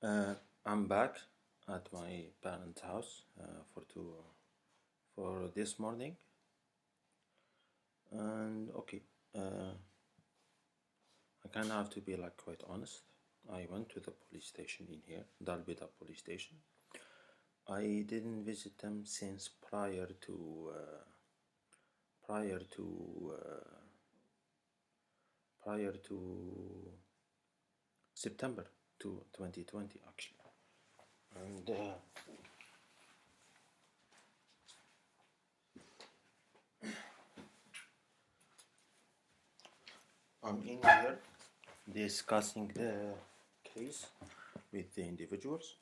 Uh, I'm back at my parents' house for this morning, and okay, uh, I kind of have to be like quite honest. I went to the police station in here, Dalbida police station. I didn't visit them since prior to prior to September to 2020 actually, and I'm in here discussing the case with the individuals.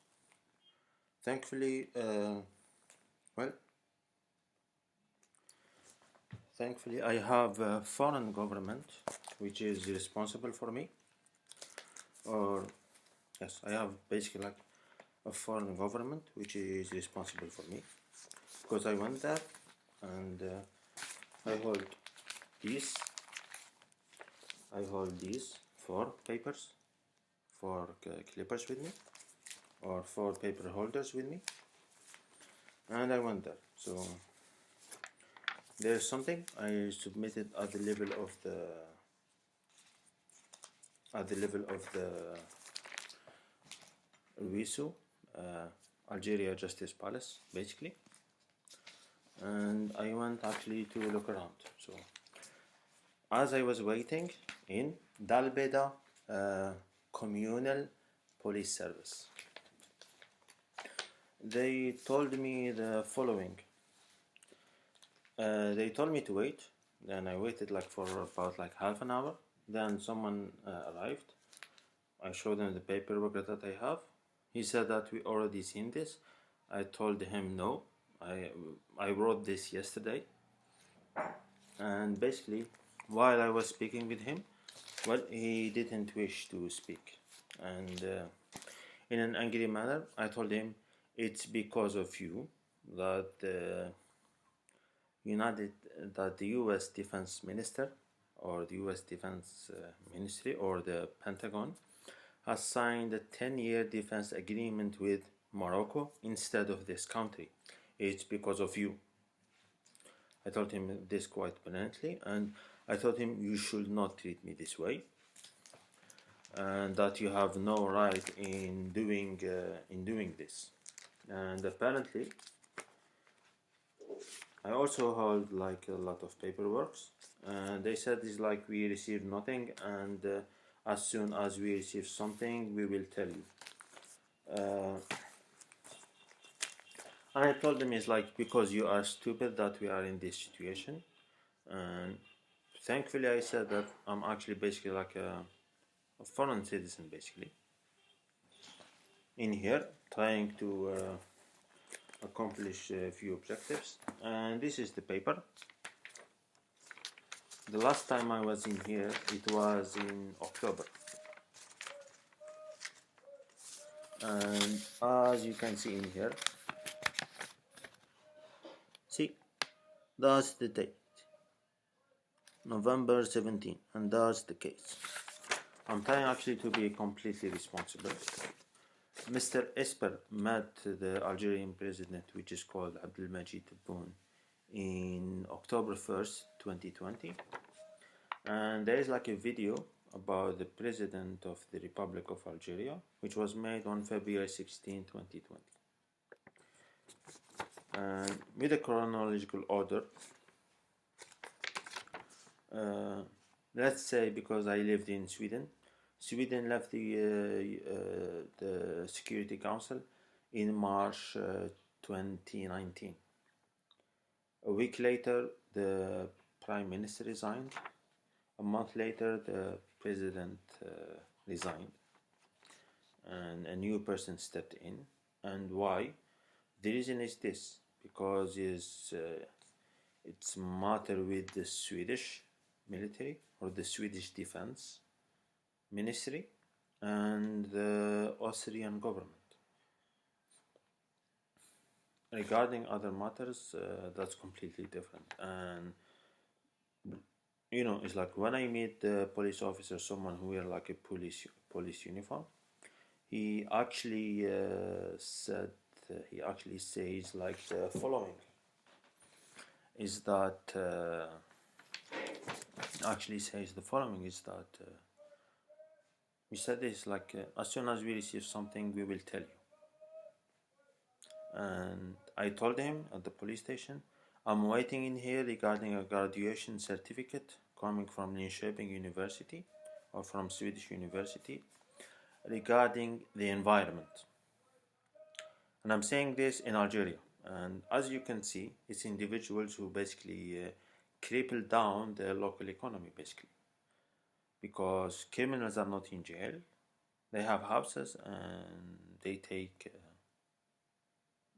Thankfully, well, thankfully, I have a foreign government which is responsible for me. Or, yes, I have basically like a foreign government which is responsible for me because I went there and I hold these. I hold these four papers, four clippers with me, or four paper holders with me, and I went there. So there's something I submitted at the level of the WISU, Algeria Justice Palace, basically, and I went actually to look around. So as I was waiting in Dalbeda Communal Police Service, they told me the following. They told me to wait. Then I waited like for about like half an hour. Then someone arrived. I showed him the paperwork that I have. He said that we already seen this. I told him no. I wrote this yesterday. And basically, while I was speaking with him, well, he didn't wish to speak. And in an angry manner, I told him it's because of you that the U.S. Defense Minister or the U.S. Defense Ministry or the Pentagon has signed a 10-year defense agreement with Morocco instead of this country. It's because of you. I told him this quite bluntly, and I told him you should not treat me this way, and that you have no right in doing this. And apparently, I also hold like a lot of paperwork, and they said it's like we received nothing, and as soon as we receive something, we will tell you. And I told them it's like because you are stupid that we are in this situation, and thankfully I said that I'm actually basically like a foreign citizen basically in here trying to accomplish a few objectives, and this is the paper. The last time I was in here it was in October, and as you can see in here, see, that's the date, November 17, and that's the case. I'm trying actually to be completely responsible. Mr. Esper met the Algerian president, which is called Abdelmajid Tebboune, in October 1st, 2020. And there is like a video about the president of the Republic of Algeria, which was made on February 16, 2020. And with a chronological order, let's say because I lived in Sweden, Sweden left the Security Council in March 2019. A week later, the Prime Minister resigned. A month later, the President resigned, and a new person stepped in. And why? The reason is this: because it's matter with the Swedish military or the Swedish Defense Ministry and the Austrian government. Regarding other matters, that's completely different. And you know, it's like when I meet the police officer, someone who wear like a police uniform, he actually he actually says like the following is that actually says the following is that we said this like as soon as we receive something we will tell you. And I told him at the police station, I'm waiting in here regarding a graduation certificate coming from Linköping University or from Swedish University regarding the environment. And I'm saying this in Algeria. And as you can see, it's individuals who basically cripple down the local economy, basically. Because criminals are not in jail, they have houses and they take.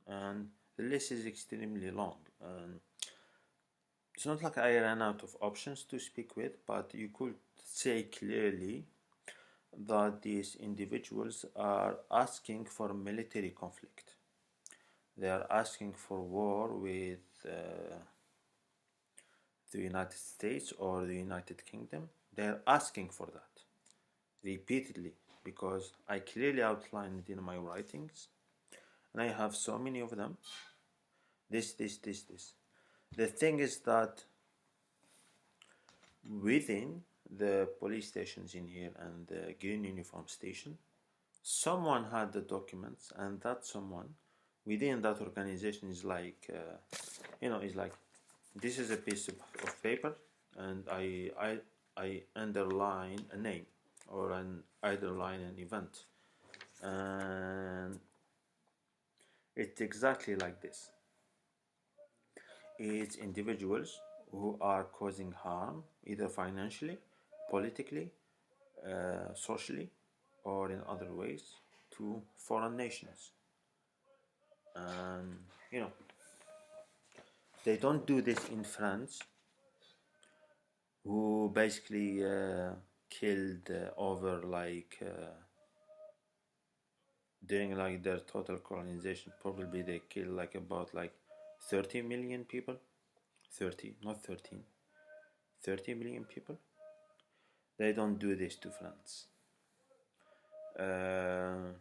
And the list is extremely long. And it's not like I ran out of options to speak with, but you could say clearly that these individuals are asking for military conflict. They are asking for war with the United States or the United Kingdom. They are asking for that repeatedly because I clearly outlined in my writings, and I have so many of them. This. The thing is that within the police stations in here and the green uniform station, someone had the documents, and that someone within that organization is like, is like, this is a piece of paper, and I underline a name or underline an event, and it's exactly like this. It's individuals who are causing harm either financially, politically, socially, or in other ways to foreign nations. And they don't do this in France, who basically killed over like during like their total colonization, probably they killed like about like 30 million people. 30, not 13. 30 million people. They don't do this to France. They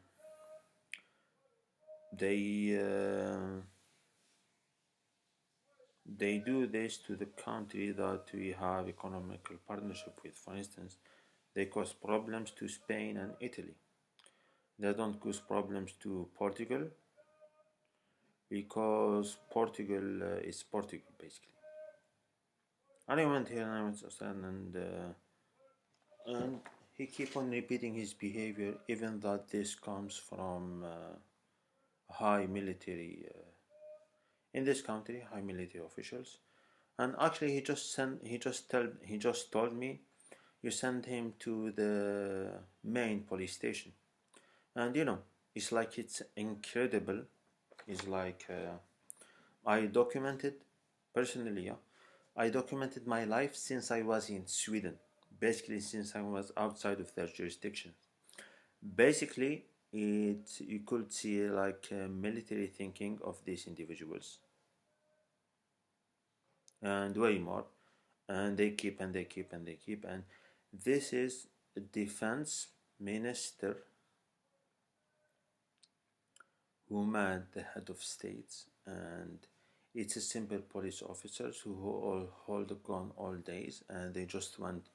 do this to the country that we have economical partnership with. For instance, they cause problems to Spain and Italy. They don't cause problems to Portugal because Portugal is Portugal basically. And I went here and I went to Sudan, and he keep on repeating his behavior, even that this comes from high military in this country, high military officials. And actually, he just told me, you send him to the main police station, and it's like it's incredible. It's like I documented personally, yeah, I documented my life since I was in Sweden, basically since I was outside of their jurisdiction. Basically, you could see like military thinking of these individuals, and way more, and they keep and they keep and they keep, and this is a defense minister who made the head of states, and it's a simple police officers who all hold a gun all days, and they just want,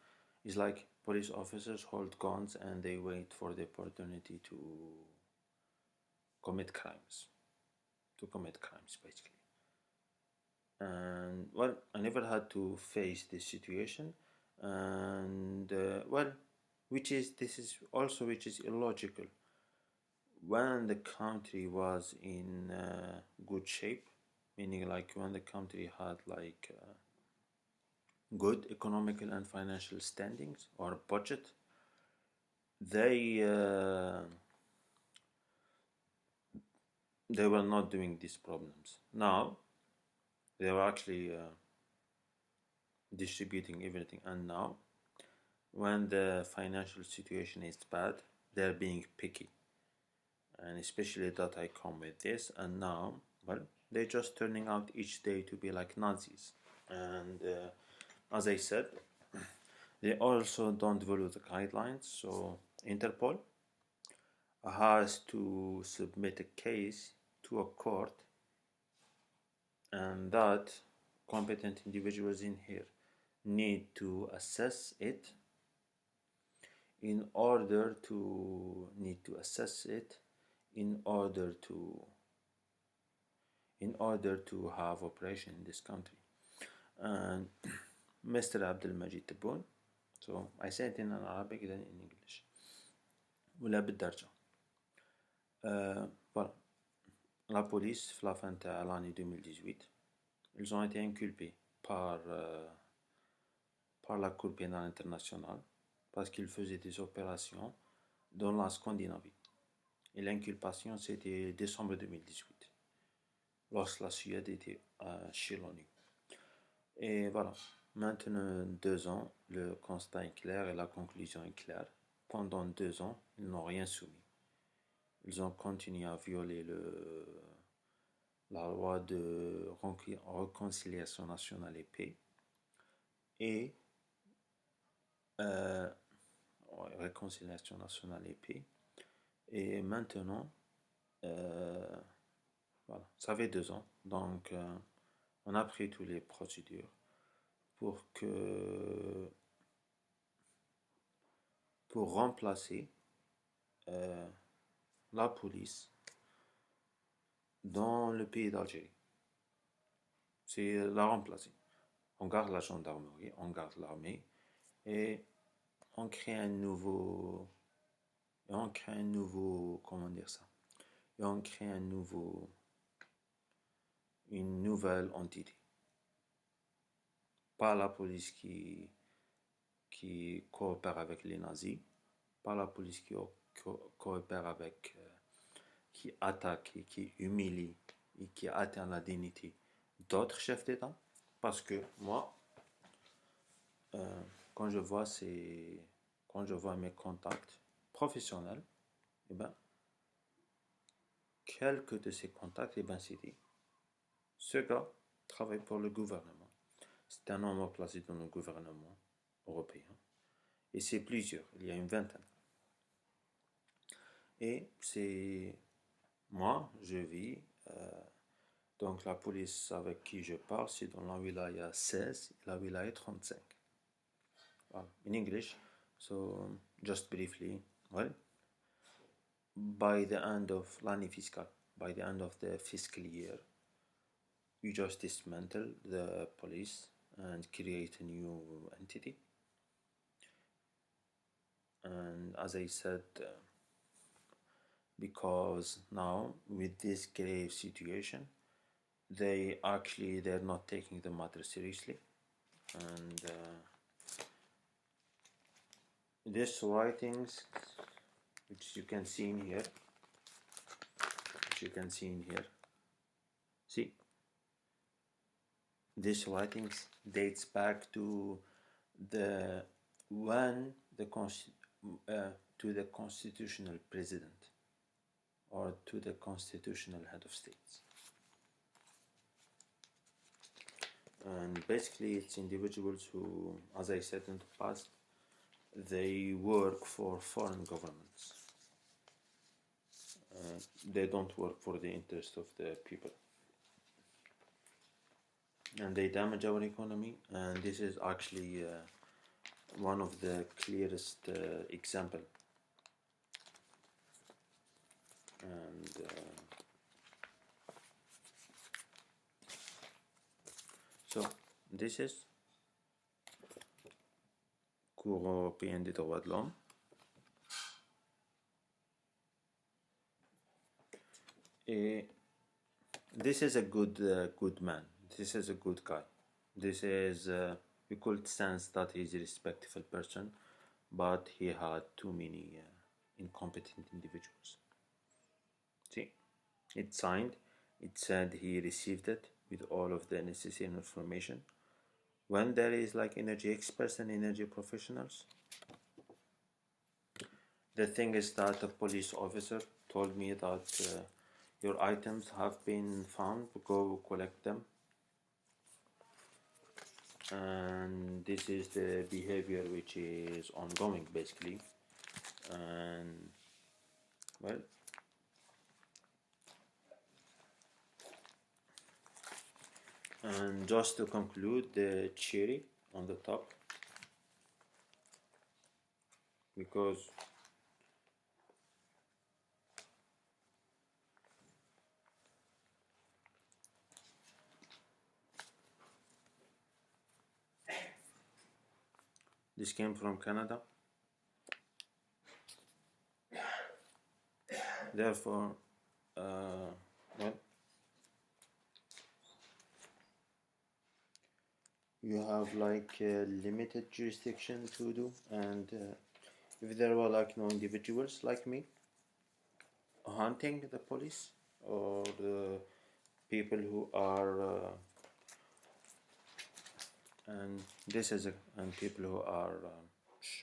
it's like police officers hold guns and they wait for the opportunity to commit crimes basically. And well, I never had to face this situation, and well, which is illogical. When the country was in good shape, meaning like when the country had like good economical and financial standings or budget, they were not doing these problems. Now they were actually distributing everything, and now when the financial situation is bad, they're being picky, and especially that I come with this, and now, well, they're just turning out each day to be like Nazis. And as I said, they also don't follow the guidelines. So Interpol has to submit a case to a court, and that competent individuals in here need to assess it in order to have operation in this country. And Mr. Abdel Majid Tebboune, so I say it in Arabic then in English, ولا بالدرجة. Voilà. La police, à la fin de l'année 2018, ils ont été inculpés par la Cour pénale internationale parce qu'ils faisaient des opérations dans la Scandinavie. Et l'inculpation, c'était décembre 2018, lorsque la Suède était chez l'ONU. Et voilà, maintenant 2 ans, le constat est clair et la conclusion est claire. Pendant 2 ans, ils n'ont rien soumis. Ils ont continué à violer la loi de réconciliation nationale et paix. Et réconciliation nationale et paix. Et maintenant, voilà, ça fait 2 ans. Donc, on a pris toutes les procédures pour remplacer la police dans le pays d'Algérie. C'est la remplacer. On garde la gendarmerie, on garde l'armée et on crée un nouveau, comment dire ça? Et on crée une nouvelle entité. Pas la police qui coopère avec les nazis, pas la police qui coopère avec, qui attaque et qui humilie et qui atteint la dignité d'autres chefs d'État. Parce que moi, quand je vois mes contacts professionnels, eh ben, quelques de ces contacts, eh ben, c'est dit, ce gars travaille pour le gouvernement. C'est un homme placé dans le gouvernement européen. Et c'est plusieurs, il y a une vingtaine. Et c'est moi, je vis, donc la police avec qui je parle, c'est dans la wilaya 16 et la wilaya 35. Voilà. In English, so just briefly, well, by the end of l'année fiscale, by the end of the fiscal year, you just dismantle the police and create a new entity. And as I said, because now with this grave situation, they're not taking the matter seriously, and these writings, which you can see in here, see, these writings dates back to the constitutional president or to the constitutional head of states. And basically it's individuals who, as I said in the past, they work for foreign governments. They don't work for the interest of the people. And they damage our economy, and this is actually one of the clearest example. And so this is Cour européenne des droits de l'homme. Et this is a good man. This is a good guy. This is we could sense that he's a respectful person, but he had too many incompetent individuals. See, it's signed. It said he received it with all of the necessary information. When there is like energy experts and energy professionals, the thing is that a police officer told me that your items have been found, go collect them. And this is the behavior which is ongoing basically. And Well, and just to conclude, the cherry on the top, because this came from Canada, therefore, well, you have like limited jurisdiction to do, and if there were like no individuals like me hunting the police or the people who are and this is and people who are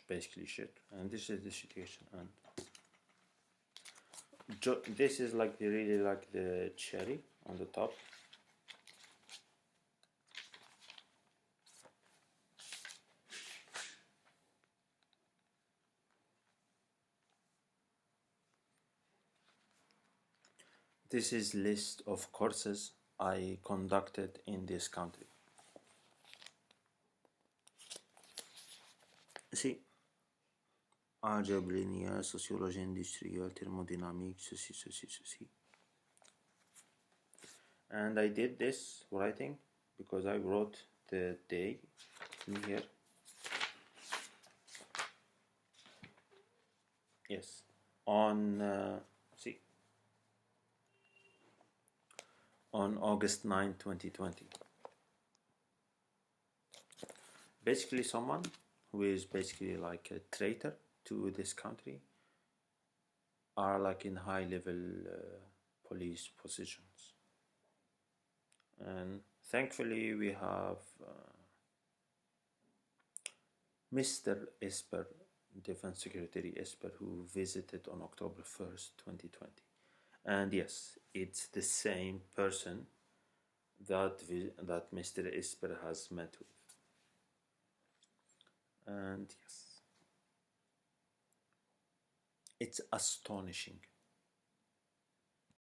basically shit, and this is the situation, and this is like the really like the cherry on the top. This is list of courses I conducted in this country. See, algebra linéaire, sociologie industrielle, thermodynamique, ceci. And I did this writing because I wrote the day in here. Yes, on on August 9, 2020. Basically, someone who is basically like a traitor to this country are like in high level police positions. And thankfully, we have Mr. Esper, Defense Secretary Esper, who visited on October 1st, 2020. And yes, it's the same person that Mr. Esper has met with. And yes, it's astonishing